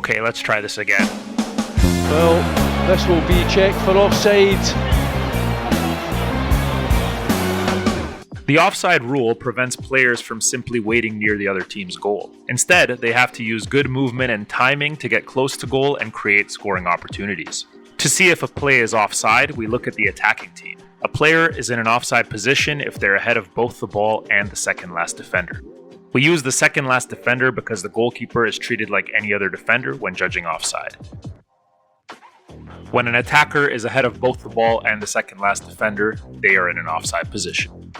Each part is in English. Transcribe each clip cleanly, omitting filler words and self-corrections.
Okay, let's try this again. Well, this will be checked for offside. The offside rule prevents players from simply waiting near the other team's goal. Instead, they have to use good movement and timing to get close to goal and create scoring opportunities. To see if a play is offside, we look at the attacking team. A player is in an offside position if they're ahead of both the ball and the second last defender. We use the second last defender because the goalkeeper is treated like any other defender when judging offside. When an attacker is ahead of both the ball and the second last defender, they are in an offside position.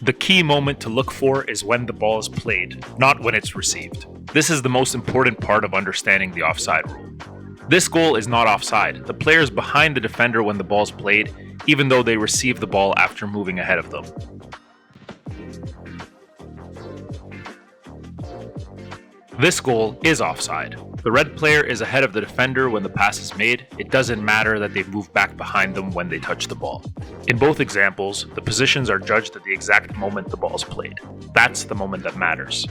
The key moment to look for is when the ball is played, not when it's received. This is the most important part of understanding the offside rule. This goal is not offside. The player is behind the defender when the ball is played, even though they receive the ball after moving ahead of them. This goal is offside. The red player is ahead of the defender when the pass is made. It doesn't matter that they move back behind them when they touch the ball. In both examples, the positions are judged at the exact moment the ball is played. That's the moment that matters.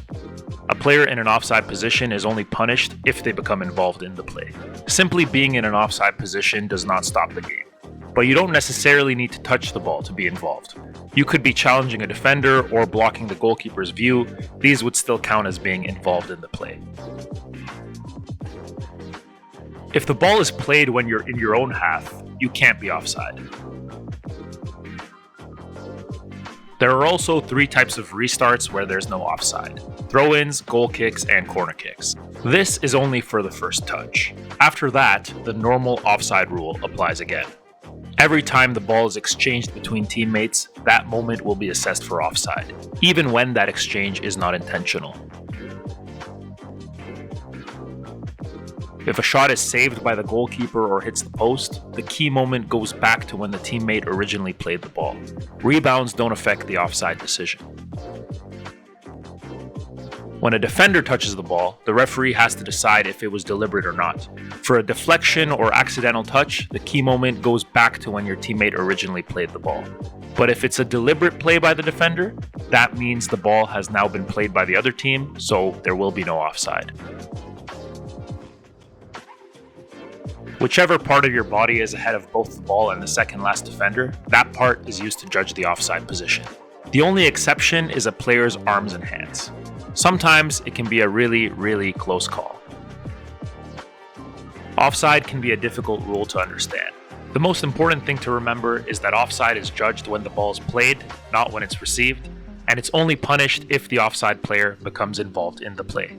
A player in an offside position is only punished if they become involved in the play. Simply being in an offside position does not stop the game. But you don't necessarily need to touch the ball to be involved. You could be challenging a defender or blocking the goalkeeper's view. These would still count as being involved in the play. If the ball is played when you're in your own half, you can't be offside. There are also 3 types of restarts where there's no offside: throw-ins, goal kicks, and corner kicks. This is only for the first touch. After that, the normal offside rule applies again. Every time the ball is exchanged between teammates, that moment will be assessed for offside, even when that exchange is not intentional. If a shot is saved by the goalkeeper or hits the post, the key moment goes back to when the teammate originally played the ball. Rebounds don't affect the offside decision. When a defender touches the ball, the referee has to decide if it was deliberate or not. For a deflection or accidental touch, the key moment goes back to when your teammate originally played the ball. But if it's a deliberate play by the defender, that means the ball has now been played by the other team, so there will be no offside. Whichever part of your body is ahead of both the ball and the second last defender, that part is used to judge the offside position. The only exception is a player's arms and hands. Sometimes it can be a really close call. Offside can be a difficult rule to understand. The most important thing to remember is that offside is judged when the ball is played, not when it's received, and it's only punished if the offside player becomes involved in the play.